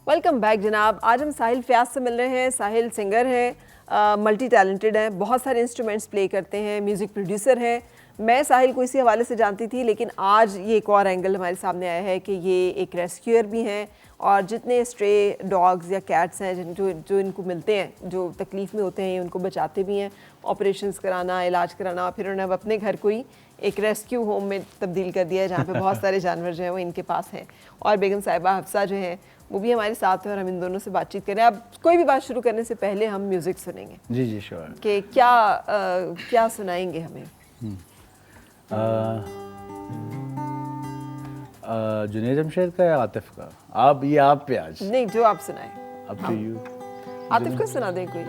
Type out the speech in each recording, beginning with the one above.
Welcome back जनाब। आज हम साहिल फयाज से मिल रहे हैं। साहिल सिंगर हैं, मल्टी टैलेंटेड हैं, बहुत सारे इंस्ट्रूमेंट्स प्ले करते हैं, म्यूज़िक प्रोड्यूसर हैं। मैं साहिल को इसी हवाले से जानती थी, लेकिन आज ये एक और एंगल हमारे सामने आया है कि ये एक रेस्क्यूअर भी हैं और जितने स्ट्रे डॉग्स या कैट्स हैं जो इनको मिलते हैं, जो तकलीफ़ में होते हैं, उनको बचाते भी हैं। ऑपरेशंस कराना, इलाज कराना, फिर उन्होंने अब अपने घर को ही एक रेस्क्यू होम में तब्दील कर दिया है, जहाँ पे बहुत सारे जानवर जो हैं वो इनके पास हैं। और बेगम साहिबा हफ्सा जो हैं वो भी हमारे साथ हैं और हम इन दोनों से बातचीत करें। अब कोई भी बात शुरू करने से पहले हम म्यूज़िक सुनेंगे। जी जी श्योर। कि क्या सुनाएंगे हमें? जुनैद जमशेद का या आतिफ का? आप पे आज नहीं, जो आप सुनाएं। अब टू यू। आतिफ का सुना दें कोई।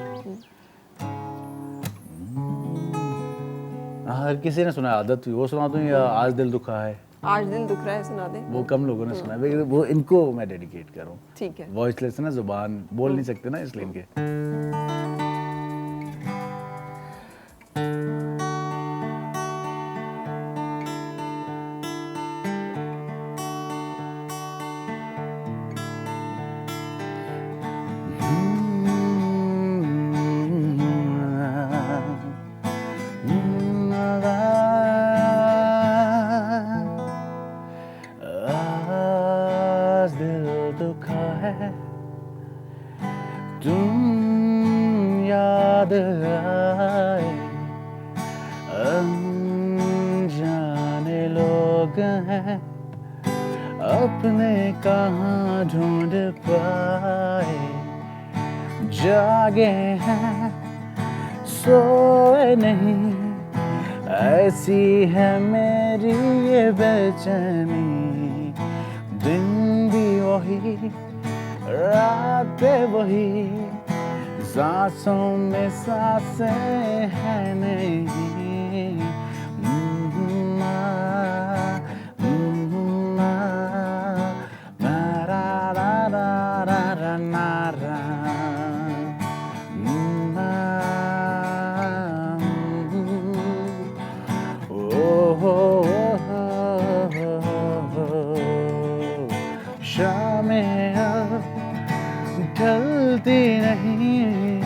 हर किसी ने सुना है, आदत वो सुना दूं या आज दिल दुखा है? आज दिल दुख रहा है सुना दें। वो कम लोगों ने सुना है, लेकिन वो इनको मैं डेडिकेट कर रहा हूँ। ठीक है। वॉइसलेस ना, जुबान बोल नहीं सकते ना, इसलिए इनके। तुम याद आए, अनजाने लोग हैं, अपने कहाँ ढूंढ पाए, जागे हैं सोए नहीं, ऐसी है मेरी ये बेचैनी, दिन भी वही रात वही, सांसों में सांसें है नहीं। ढलती नहीं,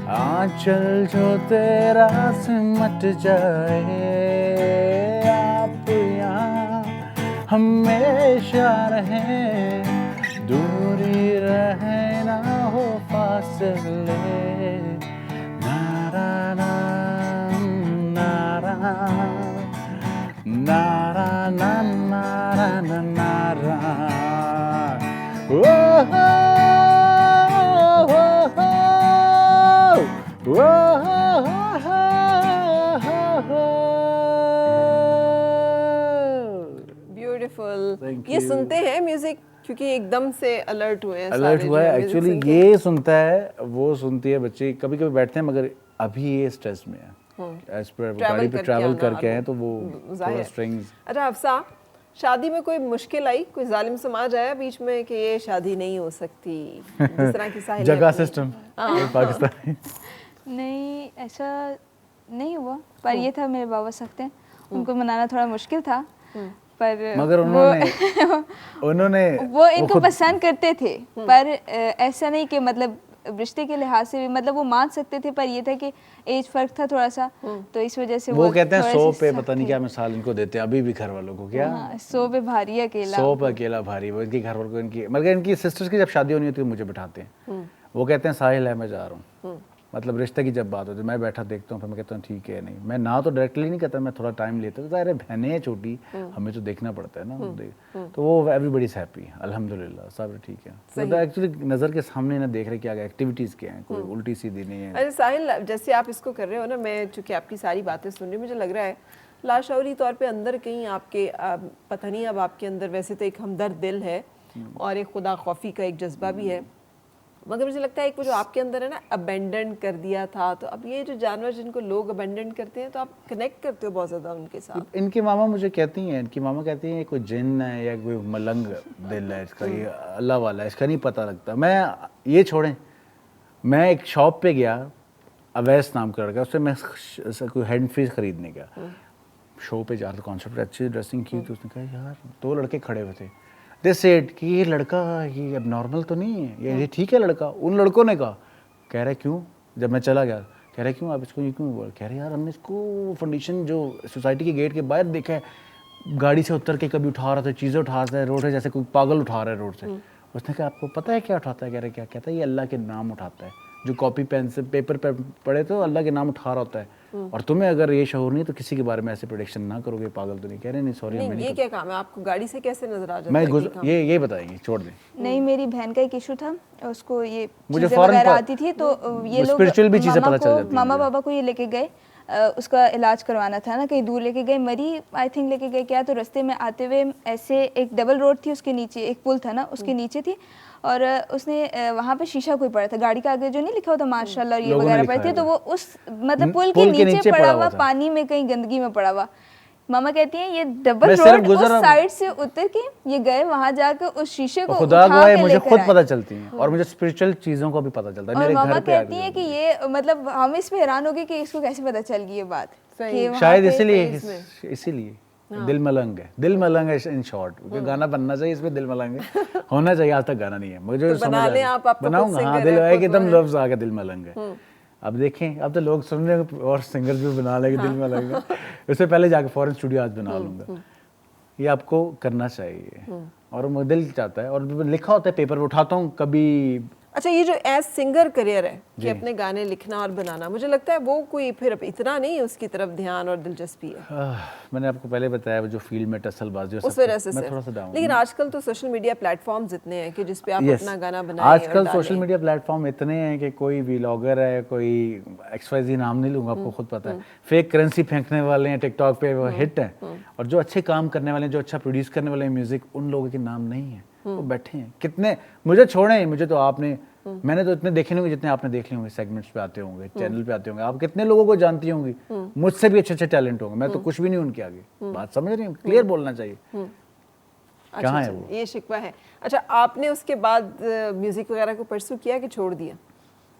आंचल जो तेरा सिमट जाए, आप यहाँ हमेशा रहे, दूरी रहे ना हो फासले, नारा नारा नारा नारा नारा ब्यूटीफुल। ये सुनते हैं म्यूजिक क्योंकि एकदम से अलर्ट हुए हैं। अलर्ट हुआ है एक्चुअली, ये सुनता है, वो सुनती है, बच्चे कभी कभी बैठते हैं, मगर अभी ये स्ट्रेस में है। एज पर गाड़ी पे ट्रैवल करके हैं तो वो थोड़ा स्ट्रिंग्स। अच्छा हफ्सा, शादी में कोई मुश्किल आई, कोई जालिम समाज आया बीच में कि ये शादी नहीं हो सकती, जिस तरह की साहिल जगह सिस्टम पाकिस्तान? नहीं, ऐसा नहीं हुआ, पर ये था मेरे बाबा सख्त हैं, उनको मनाना थोड़ा मुश्किल था, पर मगर उन्होंने वो इनको पसंद करते थे, पर ऐसा नहीं कि मतलब रिश्ते के लिहाज से भी, मतलब वो मान सकते थे, पर ये था कि एज फर्क था थोड़ा सा, तो इस वजह से वो कहते हैं 100 पे पता नहीं क्या मिसाल इनको देते हैं अभी भी घर वालों को, क्या 100 पे भारी अकेला, 100 पे अकेला भारी। वो इनके घर वालों को, इनकी मगर इनकी सिस्टर्स की जब शादी होनी होती है मुझे बिठाते हैं, वो कहते हैं साहिल है मैं जा रहा हूँ, मतलब रिश्ते की जब बात होती है मैं बैठा देखता हूँ, फिर मैं कहता हूँ ठीक है, नहीं मैं ना तो डायरेक्टली नहीं कहता, मैं थोड़ा टाइम लेता हूँ, अरे बहनें हैं छोटी, हमें तो देखना पड़ता है ना, तो वो एवरीबडी इज हैप्पी, अल्हम्दुलिल्लाह सब ठीक है। तो एक्चुअली नज़र के सामने ना देख रहे कि आगे एक्टिविटीज़ क्या हैं, कोई उल्टी सीधी नहीं है। अरे साहिल, जैसे आप इसको कर रहे हो ना, मैं चूँकि आपकी सारी बातें सुन रही हूँ, मुझे लग रहा है लाशौरी तौर पे अंदर कहीं आपके पता नहीं, अब आपके अंदर वैसे तो एक हमदर्द दिल है और एक खुदा खौफी का एक जज्बा भी है, मगर मुझे लगता है एक वो जो आपके अंदर है ना, अबेंडन कर दिया था, तो अब ये जो जानवर जिनको लोग अबेंडन करते हैं, तो आप कनेक्ट करते हो बहुत ज़्यादा उनके साथ। इनकी मामा मुझे कहती हैं, इनकी मामा कहती हैं कोई जिन है या कोई मलंग दिल है इसका, ये अल्लाह वाला है, इसका नहीं पता लगता। मैं ये छोड़ें, मैं एक शॉप पे गया, अवैस नाम का लड़का, उससे मैं कोई हैंड फ्रीज खरीदने गया, शो पे जा रहा था, कॉन्सर्ट पे, अच्छी ड्रेसिंग की, तो उसने कहा यार, 2 लड़के खड़े हुए थे, दे सेड कि ये लड़का ये अब नॉर्मल तो नहीं है, ये ठीक है लड़का। उन लड़कों ने कहा, कह रहे क्यों, जब मैं चला गया कह रहे क्यों आप इसको ये क्यों बोल, कह रहे यार हमने इसको फाउंडेशन जो सोसाइटी के गेट के बाहर देखा है, गाड़ी से उतर के कभी उठा रहा था, चीज़ें उठा रहा है रोड से, जैसे कोई पागल उठा रहा है रोड से। उसने कहा आपको पता है क्या उठाता है, कह रहे क्या, कहता है ये अल्लाह के नाम उठाता है, जो कॉपी पेन से पेपर पे पढ़े तो अल्लाह के नाम उठा रहा होता है। और तुम्हें अगर ये शऊर नहीं तो किसी के बारे में ऐसे प्रोडिक्शन ना करोगे, पागल तो नहीं। कह रहे नहीं सॉरी नहीं, ये क्या काम है, आपको गाड़ी से कैसे नजर आ जाता मैं है? ये बताएंगे, छोड़ दें। नहीं, मेरी बहन का एक इशू था, उसको ये मुझे चीज़ें फौरन वगैरह आती थी, तो ये लोग स्पिरिचुअल भी चीज़ें पता चल जाती हैं। मामा पापा को ये लेके गए, उसका इलाज करवाना था ना, कहीं दूर लेके गए, मरी आई थिंक लेके गए क्या, तो रास्ते में आते हुए ऐसे एक डबल रोड थी, उसके नीचे एक पुल था ना, उसके नीचे थी, और उसने वहाँ पे शीशा कोई पड़ा था, गाड़ी का आगे जो नहीं लिखा होता माशाल्लाह और ये वगैरह पड़ी थी, तो वो उस मतलब पुल के नीचे पड़ा हुआ, पानी में कहीं गंदगी में पड़ा हुआ। मामा कहती हैं ये डबल रोड उस साइड से उतर के ये गए, वहां जाकर उस शीशे को खुदा को है, मुझे खुद पता चलती हैं और मुझे स्पिरिचुअल चीजों का भी पता चलता है। और मामा कहती हैं कि ये मतलब हम इस पे हैरान हो गए कि इसको कैसे पता चल गई ये बात, शायद इसीलिए दिल मलंग है, दिल मलंग है इन शॉर्ट। गाना बनना चाहिए इसमें, दिल मलंग है होना चाहिए, आज तक गाना नहीं है मुझे, बनाऊंगा। हाँ, दिल है कि एकदम लफ्ज आ गया, दिल मलंग है। अब देखें, अब तो लोग सुन रहे हैं और सिंगर्स भी बना लेंगे दिल में लगेगा। उससे पहले जाके फॉरेन स्टूडियो आज बना लूँगा। ये आपको करना चाहिए और मुझे दिल चाहता है, और लिखा होता है पेपर पे उठाता हूँ कभी। अच्छा, ये जो एज सिंगर करियर है कि अपने गाने लिखना और बनाना, मुझे लगता है वो कोई फिर इतना नहीं है उसकी तरफ ध्यान और दिलचस्पी है। मैंने आपको पहले बताया वो जो फील्ड में टसलबाजी उस वजह से मैं थोड़ा सा डाउन। लेकिन आजकल तो सोशल मीडिया प्लेटफॉर्म्स इतने हैं कि जिसपे आप अपना गाना बनाएं। आजकल सोशल मीडिया प्लेटफॉर्म इतने हैं कि कोई व्लॉगर है, कोई XYZ नाम नहीं लूंगा, आपको खुद पता है, फेक करेंसी फेंकने वाले हैं टिकटॉक पे, वो हिट हैं। और जो अच्छे काम करने वाले हैं, जो अच्छा प्रोड्यूस करने वाले हैं म्यूजिक, उन लोगों के नाम नहीं है, वो बैठे हैं। कितने मुझे छोड़े, मुझे तो आपने, मैंने तो इतने देखे नहीं होंगे जितने आपने देख लिए होंगे, सेगमेंट्स पे आते होंगे, चैनल पे आते होंगे। आप कितने लोगों को जानती होंगी, मुझसे भी अच्छे अच्छे टैलेंट होंगे, मैं तो कुछ भी नहीं उनके आगे। बात समझ रही हूँ, क्लियर बोलना चाहिए। कहाँ है वो, ये शिकवा है। अच्छा, आपने उसके बाद म्यूजिक वगैरह को परस्यू किया कि छोड़ दिया?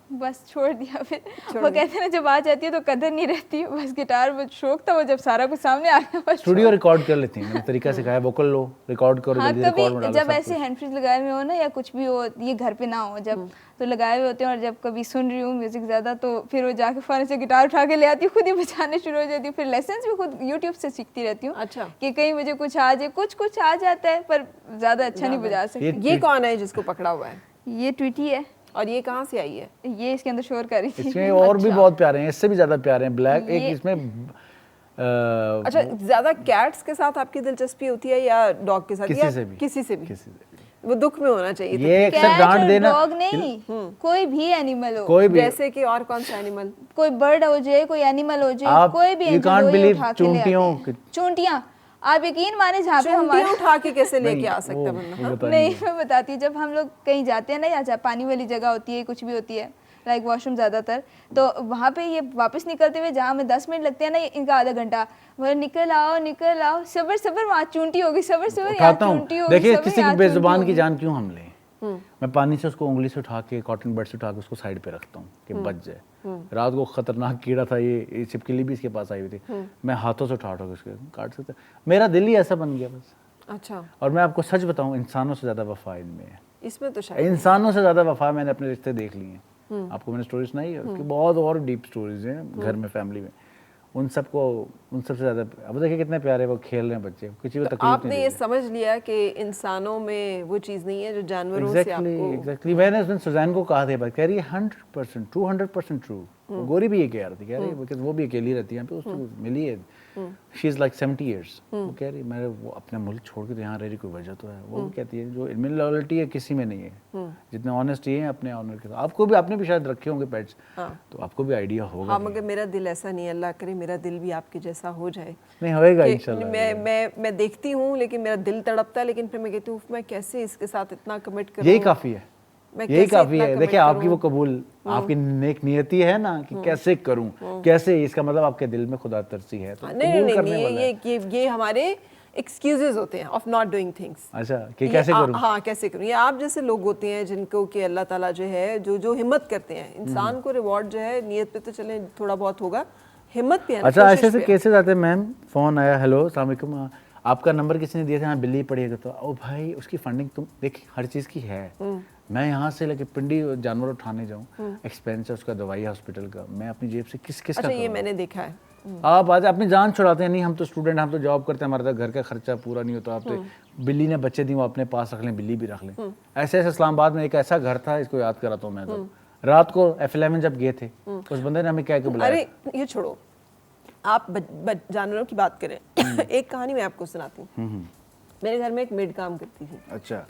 बस छोड़ दिया। फिर वो कहते हैं ना, जब आ जाती है तो कदर नहीं रहती, बस गिटार वो शौक था, वो जब सारा कुछ सामने आ गया बस स्टूडियो रिकॉर्ड कर लेती हैं, तरीका सिखाया, वोकल लो, रिकॉर्ड करो, हाँ, जल्दी रिकॉर्ड कभी जब ऐसे हैंड फ्री लगाए हुए हो ना, या कुछ भी हो, ये घर पे ना हो जब, तो लगाए हुए होते हैं, और जब कभी सुन रही हूँ म्यूजिक ज़्यादा, तो फिर वो जाके फ़ौरन से गिटार उठा के ले आती हूँ, खुद ही बजाने शुरू हो जाती हूँ। फिर लेसन्स भी खुद यूट्यूब से सीखती रहती हूँ। अच्छा, कि कहीं मुझे कुछ आ जाए, कुछ आ जाता है, पर ज़्यादा अच्छा नहीं बजा सकती। ये कौन है जिसको पकड़ा हुआ है? ये ट्वीटी है। और ये कहाँ से आई है? ये इसके अंदर शोर कर रही थी। इसमें और भी बहुत प्यारे हैं, इससे भी ज्यादा प्यारे हैं। ब्लैक एक इसमें अच्छा, ज्यादा कैट्स के साथ आपकी दिलचस्पी होती है या डॉग के साथ? किसी से भी, किसी से भी। वो दुख में होना चाहिए। ये अक्सर डांट देना, डॉग नहीं, कोई भी एनिमल हो, कोई भी, जैसे कि और कौन सा एनिमल? कोई बर्ड हो जाए, कोई एनिमल हो जाए, कोई भी एनिमल। चूंटियां, आप यकीन माने, जहाँ पे हमारे उठा के कैसे लेके आ सकता बंदा? नहीं, मैं बताती हूँ, जब हम लोग कहीं जाते हैं ना, या पानी वाली जगह होती है, कुछ भी होती है, लाइक वॉशरूम ज़्यादातर, तो वहाँ पे ये वापस निकलते हुए जहाँ हमें 10 मिनट लगते हैं ना, इनका आधा घंटा, वो निकल आओ, सबर वहाँ चूंटी होगी, सबर यहाँ चूंटी होगी। देखिए, किसी की बेजुबान की जान क्यों हम लें? मैं पानी से उसको उंगली से उठा के, कॉटन बड से उठा के उसको साइड पे रखता हूँ कि बच जाए। रात को खतरनाक कीड़ा था, ये छिपकली भी इसके पास आई हुई थी, मैं हाथों से उठा के उसके काट सकता। मेरा दिल ही ऐसा बन गया बस। अच्छा, और मैं आपको सच बताऊं, इंसानों से ज्यादा वफा इनमें है। इसमें तो शायद इंसानों से ज्यादा वफा मैंने अपने रिश्ते देख लिए हैं। आपको मैंने स्टोरी सुनाई है, उसकी बहुत और डीप स्टोरीज हैं घर में, फैमिली में। उन सबसे ज्यादा अब देखिए कितने प्यारे वो खेल रहे हैं बच्चे, किसी को तकलीफ नहीं। आपने ये समझ लिया कि इंसानों में वो चीज़ नहीं है जो जानवरों से आपको। एग्जैक्टली मैंने उस दिन सुजैन को कहा था, बात कह रही है 100% ट्रू, 100% ट्रू। गोरी भी ये कह रही थी, कह रही है बिकॉज वो भी अकेली रहती है यहाँ पे, उसको मिली है, शी इज लाइक 70 years। वो कह रही मैं वो अपना मुल्क छोड़ के यहाँ रह रही, कोई वजह तो है। वो भी कहती है जो इनमें लॉयल्टी है किसी में नहीं है, जितने ऑनेस्टी है अपने ऑनर के साथ। आपको भी, आपने भी शायद रखे होंगे पेट्स, तो आपको भी आइडिया होगा। हाँ, मगर मेरा दिल ऐसा नहीं है, अल्लाह करे मेरा दिल भी आपके जैसा हो जाए। नहीं होएगा इंशाल्लाह। मैं देखती हूँ, लेकिन मेरा दिल तड़पता है, लेकिन फिर मैं कहती हूँ मैं कैसे इसके साथ इतना कमिट करूँ। यही काफ़ी है, यही काफ़ी है। देखिए आपकी वो कबूल, आपकी नेक नियति है ना कि कैसे करूं, कैसे, इसका मतलब आपके दिल में खुदा तरसी है, तो नहीं, ये हमारे एक्सक्यूजेस होते हैं ऑफ नॉट डूइंग थिंग्स। अच्छा, कि कैसे करूं? हाँ, कैसे करूं। ये आप जैसे लोग होते हैं जिनको कि अल्लाह ताला जो है, जो हिम्मत करते हैं, इंसान को रिवॉर्ड जो है नियत पे तो चले थोड़ा बहुत होगा, हिम्मत पे है। अच्छा, ऐसे केसेस आते हैं मैम, फोन आया, हेलो अस्सलाम वालेकुम, आपका नंबर किसी ने दिया था, हाँ बिल्ली पड़ी है, तो ओ भाई उसकी फंडिंग तुम देख हर चीज़ की है। मैं यहाँ से लेके पिंडी जानवर उठाने जाऊँ, एक्सपेंस है उसका, दवाई हॉस्पिटल का, मैं अपनी जेब से किस का अच्छा, ये करूँगा? मैंने देखा है। आप आज अपनी जान छुड़ाते हैं, नहीं हम तो स्टूडेंट, हम तो जॉब करते हैं, हमारा तो घर का खर्चा पूरा नहीं होता, आप तो बिल्ली ने बच्चे दी वो अपने पास रख लें, बिल्ली भी रख लें। ऐसे ऐसे इस्लामाबाद में एक ऐसा घर था, इसको याद कराता हूँ मैं, तो रात को F11 जब गए थे, उस बंदे ने हमें क्या के बुलाया। अरे ये छोड़ो, आप जानवरों की बात करें। एक कहानी मैं आपको सुनाती हूँ। मेरे घर में एक मेड काम करती थी। अच्छा।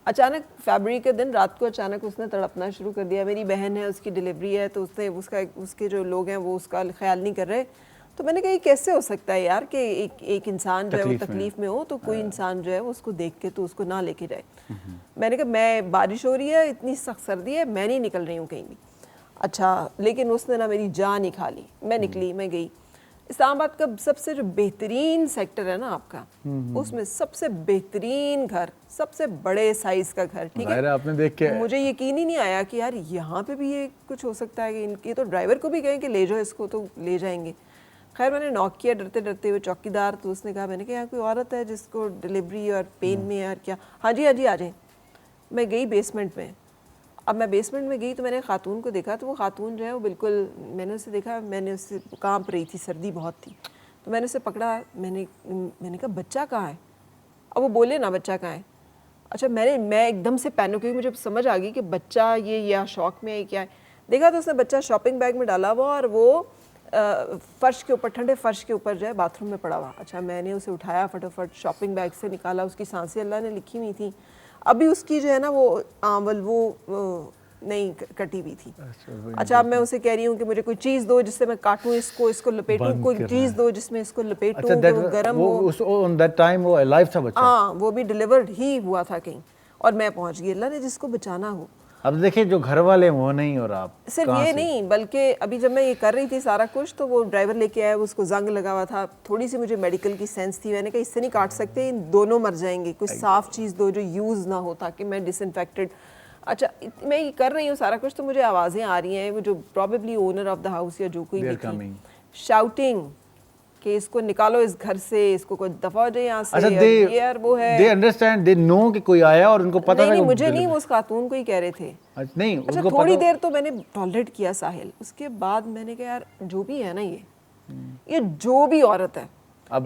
अचानक फरवरी के दिन रात को अचानक उसने तड़पना शुरू कर दिया। मेरी बहन है, उसकी डिलीवरी है, तो उसके जो लोग हैं वो उसका ख्याल नहीं कर रहे। तो मैंने कहा ये कैसे हो सकता है यार कि एक इंसान जो है वो तकलीफ में हो तो कोई इंसान जो है वो उसको देख के तो उसको ना लेके जाए। मैंने कहा मैं, बारिश हो रही है, इतनी सख्त सर्दी है, मैं नहीं निकल रही हूँ कहीं भी। अच्छा, लेकिन उसने ना मेरी जान ही खा ली। मैं निकली, मैं गई इस्लामाबाद का सबसे जो बेहतरीन सेक्टर है ना आपका, उसमें सबसे बेहतरीन घर, सबसे बड़े साइज का घर, ठीक है। आपने देख के मुझे यकीन ही नहीं आया कि यार यहाँ पे भी ये कुछ हो सकता है कि इनके तो ड्राइवर को भी कहें कि ले जाओ इसको, तो ले जाएंगे। खैर मैंने नॉक किया डरते डरते हुए, चौकीदार, तो उसने कहा, मैंने कहा यहाँ कोई औरत है जिसको डिलीवरी और पेन में यार क्या? हाँ जी हाँ जी आ जाए। मैं गई बेसमेंट में। अब मैं बेसमेंट में गई तो मैंने खातून को देखा, तो वो खातून जो है वो बिल्कुल, मैंने उसे देखा, मैंने उससे कांप रही थी, सर्दी बहुत थी, तो मैंने उसे पकड़ा, मैंने कहा बच्चा कहाँ है? अब वो बोले ना बच्चा कहाँ है। अच्छा, मैं एकदम से पैनिक हुई, मुझे समझ आ गई कि बच्चा ये या शौक में है क्या है। देखा तो उसने बच्चा शॉपिंग बैग में डाला हुआ और वो फर्श के ऊपर, ठंडे फर्श के ऊपर जो है बाथरूम में पड़ा हुआ। अच्छा, मैंने उसे उठाया, फटाफट शॉपिंग बैग से निकाला, उसकी सांसें अल्लाह ने लिखी हुई थी, अभी उसकी जो है ना वो आंवल वो नहीं कटी हुई थी। अच्छा, अब मैं उसे कह रही हूँ कि मुझे कोई चीज़ दो जिससे मैं काटूँ इसको लपेटूँ, कोई चीज़ दो जिसमें इसको लपेटूँ कि वो गर्म हो। ऑन दैट टाइम वो अलाइव था बच्चा? हाँ, वो भी डिलीवर्ड ही हुआ था कहीं, और मैं पहुँच गई। अल्लाह ने जिसको बचाना हो। अब देखिए जो घर वाले वो नहीं, और आप सिर्फ ये नहीं, बल्कि अभी जब मैं ये कर रही थी सारा कुछ, तो वो ड्राइवर लेके आया, उसको जंग लगा हुआ था, थोड़ी सी मुझे मेडिकल की सेंस थी, मैंने कहा इससे नहीं काट सकते, इन दोनों मर जाएंगे, कोई साफ चीज़ दो जो यूज़ ना हो ताकि मैं डिसइंफेक्टेड। अच्छा, मैं ये कर रही हूँ सारा कुछ, तो मुझे आवाज़ें आ रही हैं, वो जो probably owner of the house या जो कोई भी थी, शाउटिंग कि इसको निकालो इस घर से, इसको कोई दफा हो जाए यहाँ से। अच्छा, ये यार वो है, दे अंडरस्टैंड, दे नो कि कोई आया और उनको पता नहीं, मुझे नहीं, वो उस खातून को ही कह रहे थे। नहीं, अच्छा, थोड़ी देर तो मैंने टॉलरेट किया साहिल, उसके बाद मैंने कहा यार जो भी है ना ये जो भी औरत है,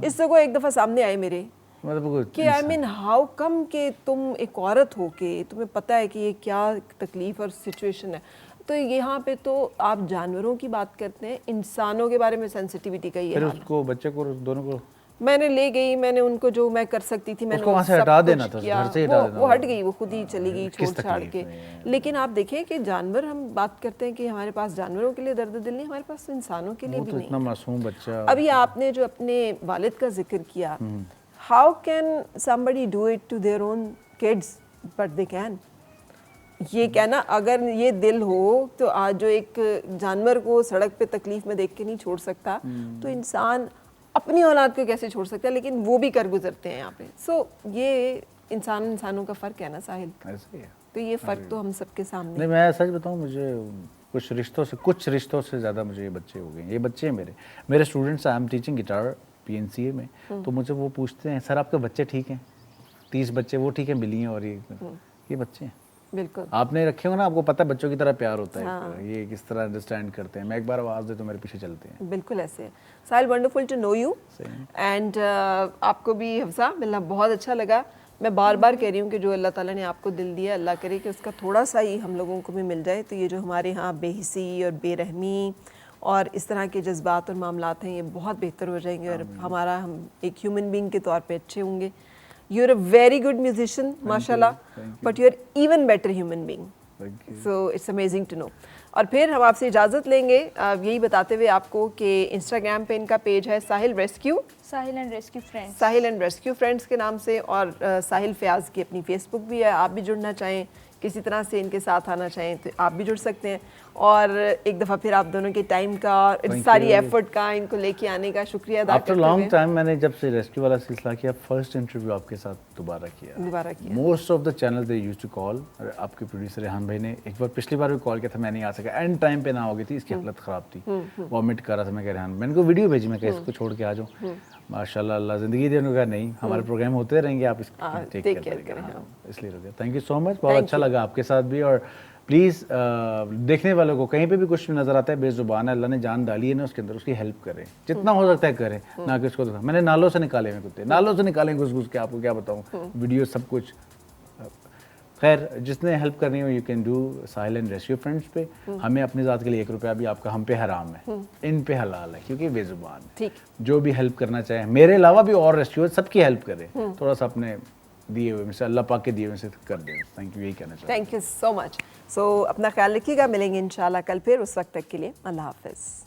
इससे कोई एक दफ़ा सामने आए मेरे कि आई मीन हाउ कम कि तुम एक औरत हो के तुम्हें पता है कि ये क्या तकलीफ और सिचुएशन है। तो यहाँ पे तो आप जानवरों की बात करते हैं, इंसानों के बारे में सेंसिटिविटी का ये हाल है। उसको बच्चे को दोनों को मैंने ले गई, मैंने उनको जो मैं कर सकती थी मैंने उसको वहाँ से हटा देना था, घर से हटा देना। वो हट गई, वो खुद ही चली गई छोड़ छाड़ के। लेकिन आप देखें कि जानवर, हम बात करते हैं कि हमारे पास जानवरों के लिए दर्द दिल नहीं, हमारे पास इंसानों के लिए भी नहीं। इतना मासूम बच्चा। अभी आपने जो अपने वालिद का जिक्र किया, how can somebody do it to their own kids, but they can. ये कहना, अगर ये दिल हो तो आज जो एक जानवर को सड़क पे तकलीफ में देख के नहीं छोड़ सकता, तो इंसान अपनी औलाद को कैसे छोड़ सकता है। लेकिन वो भी कर गुजरते हैं यहाँ पे। सो ये इंसानों का फ़र्क है ना साहिल, ऐसे ही है। तो ये फ़र्क तो हम सबके सामने। नहीं, मैं सच बताऊँ, मुझे कुछ रिश्तों से ज़्यादा मुझे ये बच्चे हो गए। ये बच्चे हैं मेरे students. I am teaching guitar PNCA में, तो मुझे वो पूछते हैं सर आपके बच्चे ठीक हैं? 30 बच्चे वो ठीक हैं, बिल्लियाँ और ये बच्चे हैं। बिल्कुल, आपने रखे हो ना, आपको पता है बच्चों की तरह प्यार होता है। हाँ। ये किस तरह अंडरस्टैंड करते हैं, मैं एक बार आवाज़ दे तो मेरे पीछे चलते हैं। बिल्कुल ऐसे है। Sahil, wonderful to know you, and आपको भी हफ्सा मिलना बहुत अच्छा लगा। मैं बार बार कह रही हूँ कि जो अल्लाह ताला ने आपको दिल दिया, अल्लाह करे कि उसका थोड़ा सा ही हम लोगों को भी मिल जाए, तो ये जो हमारे यहाँ बेहिसी और बेरहमी और इस तरह के जज्बात और मामलात हैं, ये बहुत बेहतर हो जाएंगे और हम एक ह्यूमन बींग के तौर पे अच्छे होंगे। You are a very good musician माशाल्लाह, but you are even better human being, so it's amazing to know. और फिर हम आपसे इजाज़त लेंगे यही बताते हुए आपको कि इंस्टाग्राम पे इनका पेज है साहिल एंड रेस्क्यू फ्रेंड्स के नाम से, और साहिल फयाज़ की अपनी फेसबुक भी है। आप भी जुड़ना चाहें, किसी तरह से इनके साथ आना चाहें तो आप भी जुड़ सकते हैं। और एक दफ़ा फिर आप दोनों के टाइम का और सारी एफर्ट का इनको लेके आने का शुक्रिया अदा करते हुए। आफ्टर लॉन्ग टाइम मैंने जब से रेस्क्यू वाला सिलसिला किया, फर्स्ट इंटरव्यू आपके साथ दोबारा किया। Most of the channel they used to call, आपके प्रोड्यूसर रेहान भाई ने एक बार पिछली बार भी कॉल किया था, मैं नहीं आ सका, एंड टाइम पे ना हो गई थी, इसकी हालत ख़राब थी, वॉमिट कर रहा था। मैं कह रेहान, मैंने को वीडियो भेजी, मैं कहा इसको छोड़ के आ जाऊँ, माशाल्लाह, अल्लाह ज़िंदगी दे। उन्होंने कहा नहीं, हमारे प्रोग्राम होते रहेंगे, आप इसकी take टेक care केयर करें, करें। हाँ। इसलिए रुके। थैंक यू सो मच, बहुत अच्छा लगा आपके साथ भी। और प्लीज़ देखने वालों को कहीं पे भी कुछ नज़र आता है बेज़ुबान है, अल्लाह ने जान डाली है ना उसके अंदर, उसकी हेल्प करें जितना हो सकता है करें, ना कि उसको मैंने नालों से निकाले हुए कुत्ते, नालों से निकाले घुस घुस के, आपको क्या बताऊँ, वीडियो सब कुछ। खैर, जिसने हेल्प करनी हो you can do Sahil and rescue friends पे। हमें अपनी ज़ात के लिए 1 रुपया भी आपका हम पे हराम है, इन पे हलाल है, क्योंकि बेज़ुबान है। ठीक। जो भी हेल्प करना चाहे, मेरे अलावा भी और रेस्क्यूअर सबकी हेल्प करें, थोड़ा सा अपने दिए हुए में से, अल्लाह पाक के दिए हुए से कर दें। थैंक यू, यही कहना चाहता हूँ। Thank you so much. So अपना ख्याल रखिएगा, मिलेंगे इंशाल्लाह कल फिर, उस वक्त तक के लिए अल्लाह हाफिज़।